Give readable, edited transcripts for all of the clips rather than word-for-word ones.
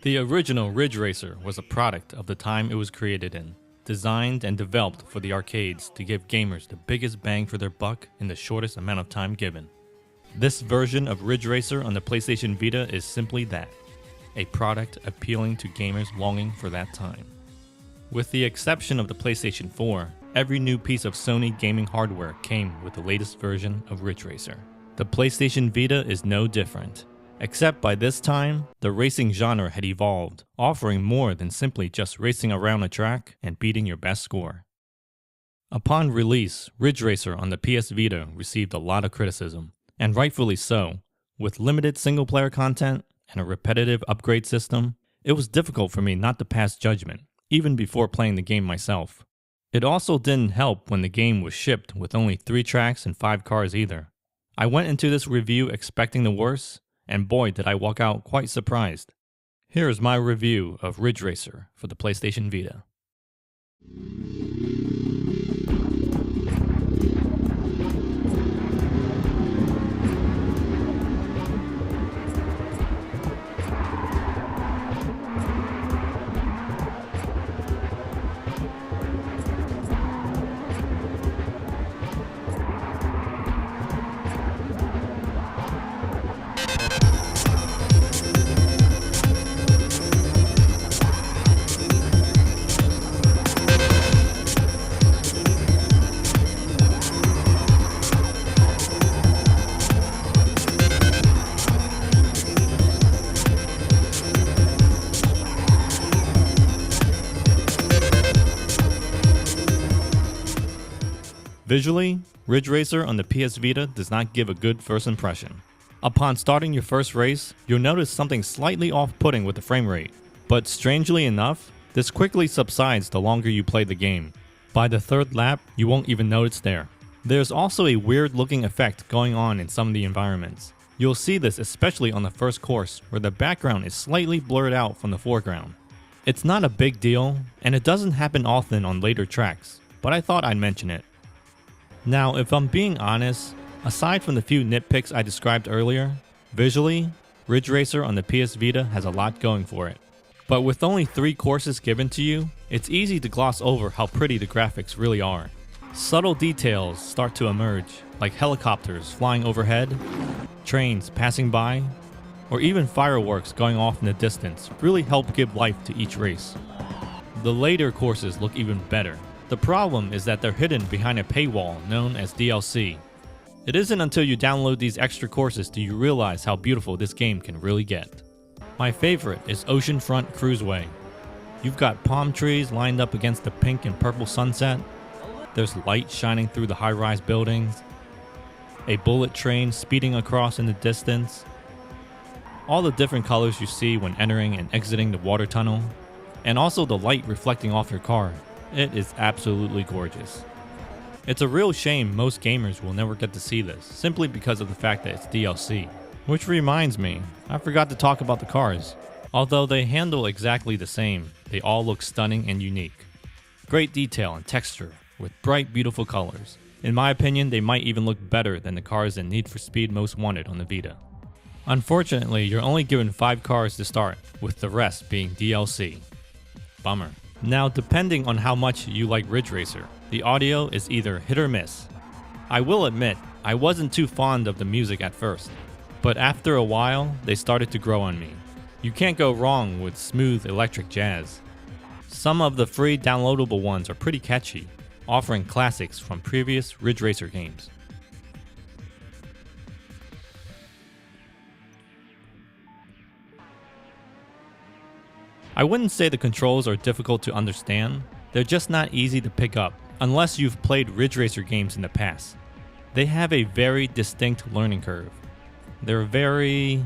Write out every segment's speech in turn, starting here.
The original Ridge Racer was a product of the time it was created in, designed and developed for the arcades to give gamers the biggest bang for their buck in the shortest amount of time given. This version of Ridge Racer on the PlayStation Vita is simply that, a product appealing to gamers longing for that time. With the exception of the PlayStation 4, every new piece of Sony gaming hardware came with the latest version of Ridge Racer. The PlayStation Vita is no different. Except by this time, the racing genre had evolved, offering more than simply just racing around a track and beating your best score. Upon release, Ridge Racer on the PS Vita received a lot of criticism, and rightfully so. With limited single-player content and a repetitive upgrade system, it was difficult for me not to pass judgment, even before playing the game myself. It also didn't help when the game was shipped with only 3 tracks and 5 cars either. I went into this review expecting the worst, and boy did I walk out quite surprised. Here is my review of Ridge Racer for the PlayStation Vita. Visually, Ridge Racer on the PS Vita does not give a good first impression. Upon starting your first race, you'll notice something slightly off-putting with the frame rate, but strangely enough, this quickly subsides the longer you play the game. By the 3rd lap, you won't even know it's there. There's also a weird looking effect going on in some of the environments. You'll see this especially on the first course, where the background is slightly blurred out from the foreground. It's not a big deal, and it doesn't happen often on later tracks, but I thought I'd mention it. Now, if I'm being honest, aside from the few nitpicks I described earlier, visually, Ridge Racer on the PS Vita has a lot going for it. But with only 3 courses given to you, it's easy to gloss over how pretty the graphics really are. Subtle details start to emerge, like helicopters flying overhead, trains passing by, or even fireworks going off in the distance really help give life to each race. The later courses look even better. The problem is that they're hidden behind a paywall known as DLC. It isn't until you download these extra courses do you realize how beautiful this game can really get. My favorite is Oceanfront Cruiseway. You've got palm trees lined up against the pink and purple sunset. There's light shining through the high-rise buildings. A bullet train speeding across in the distance. All the different colors you see when entering and exiting the water tunnel. And also the light reflecting off your car. It is absolutely gorgeous. It's a real shame most gamers will never get to see this, simply because of the fact that it's DLC. Which reminds me, I forgot to talk about the cars. Although they handle exactly the same, they all look stunning and unique. Great detail and texture, with bright, beautiful colors. In my opinion, they might even look better than the cars in Need for Speed Most Wanted on the Vita. Unfortunately, you're only given 5 cars to start, with the rest being DLC. Bummer. Now, depending on how much you like Ridge Racer, the audio is either hit or miss. I will admit, I wasn't too fond of the music at first, but after a while, they started to grow on me. You can't go wrong with smooth electric jazz. Some of the free downloadable ones are pretty catchy, offering classics from previous Ridge Racer games. I wouldn't say the controls are difficult to understand, they're just not easy to pick up unless you've played Ridge Racer games in the past. They have a very distinct learning curve. They're very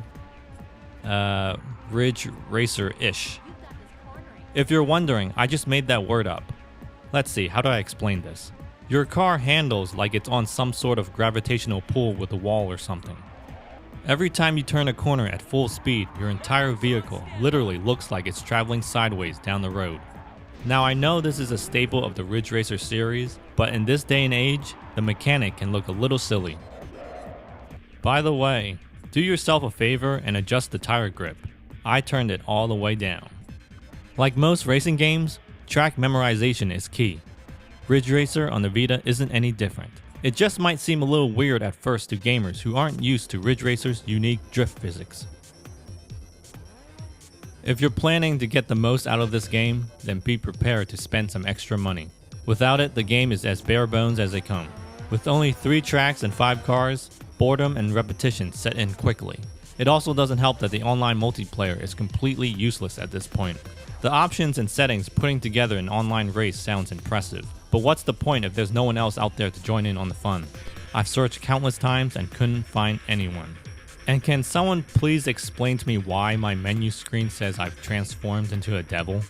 Ridge Racer-ish. If you're wondering, I just made that word up. Let's see, how do I explain this? Your car handles like it's on some sort of gravitational pull with a wall or something. Every time you turn a corner at full speed, your entire vehicle literally looks like it's traveling sideways down the road. Now I know this is a staple of the Ridge Racer series, but in this day and age, the mechanic can look a little silly. By the way, do yourself a favor and adjust the tire grip. I turned it all the way down. Like most racing games, track memorization is key. Ridge Racer on the Vita isn't any different. It just might seem a little weird at first to gamers who aren't used to Ridge Racer's unique drift physics. If you're planning to get the most out of this game, then be prepared to spend some extra money. Without it, the game is as bare bones as they come. With only 3 tracks and 5 cars, boredom and repetition set in quickly. It also doesn't help that the online multiplayer is completely useless at this point. The options and settings putting together an online race sounds impressive, but what's the point if there's no one else out there to join in on the fun? I've searched countless times and couldn't find anyone. And can someone please explain to me why my menu screen says I've transformed into a devil?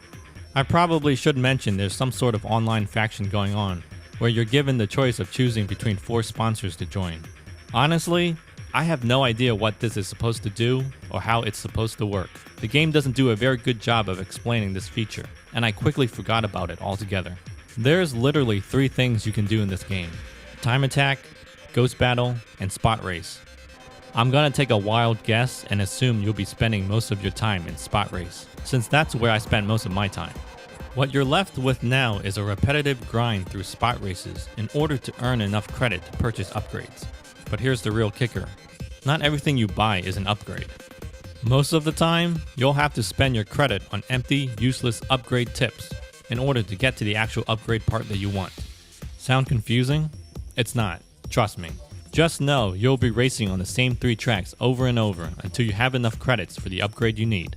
I probably should mention there's some sort of online faction going on, where you're given the choice of choosing between 4 sponsors to join. Honestly, I have no idea what this is supposed to do or how it's supposed to work. The game doesn't do a very good job of explaining this feature, and I quickly forgot about it altogether. There's literally 3 things you can do in this game: time attack, ghost battle, and spot race. I'm gonna take a wild guess and assume you'll be spending most of your time in spot race, since that's where I spent most of my time. What you're left with now is a repetitive grind through spot races in order to earn enough credit to purchase upgrades. But here's the real kicker. Not everything you buy is an upgrade. Most of the time, you'll have to spend your credit on empty, useless upgrade tips in order to get to the actual upgrade part that you want. Sound confusing? It's not. Trust me. Just know you'll be racing on the same 3 tracks over and over until you have enough credits for the upgrade you need.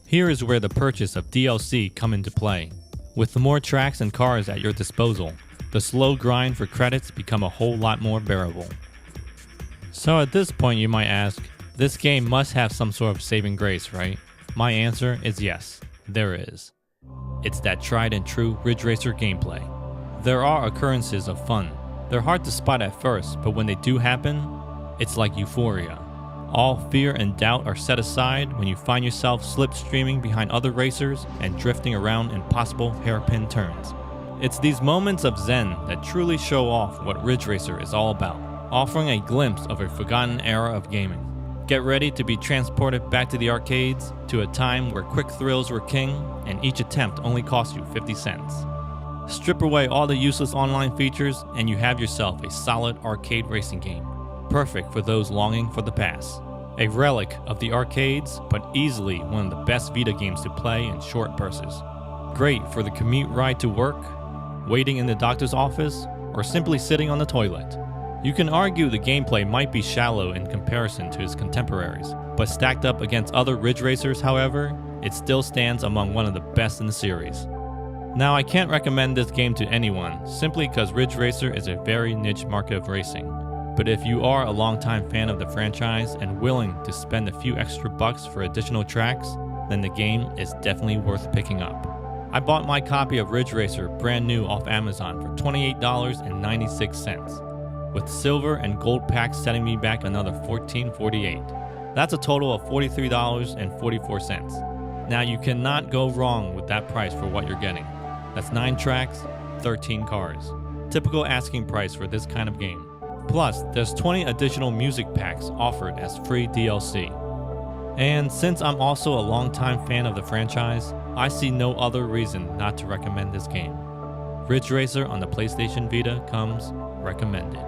Here is where the purchase of DLC come into play. With the more tracks and cars at your disposal, the slow grind for credits become a whole lot more bearable. So at this point you might ask, this game must have some sort of saving grace, right? My answer is yes, there is. It's that tried and true Ridge Racer gameplay. There are occurrences of fun. They're hard to spot at first, but when they do happen, it's like euphoria. All fear and doubt are set aside when you find yourself slipstreaming behind other racers and drifting around impossible hairpin turns. It's these moments of zen that truly show off what Ridge Racer is all about, offering a glimpse of a forgotten era of gaming. Get ready to be transported back to the arcades, to a time where quick thrills were king and each attempt only cost you 50 cents. Strip away all the useless online features and you have yourself a solid arcade racing game, perfect for those longing for the past. A relic of the arcades, but easily one of the best Vita games to play in short bursts. Great for the commute ride to work, waiting in the doctor's office, or simply sitting on the toilet. You can argue the gameplay might be shallow in comparison to its contemporaries, but stacked up against other Ridge Racers, however, it still stands among one of the best in the series. Now, I can't recommend this game to anyone, simply because Ridge Racer is a very niche market of racing. But if you are a longtime fan of the franchise and willing to spend a few extra bucks for additional tracks, then the game is definitely worth picking up. I bought my copy of Ridge Racer brand new off Amazon for $28.96. With silver and gold packs setting me back another $14.48. That's a total of $43.44. Now you cannot go wrong with that price for what you're getting. That's 9 tracks, 13 cars. Typical asking price for this kind of game. Plus, there's 20 additional music packs offered as free DLC. And since I'm also a longtime fan of the franchise, I see no other reason not to recommend this game. Ridge Racer on the PlayStation Vita comes recommended.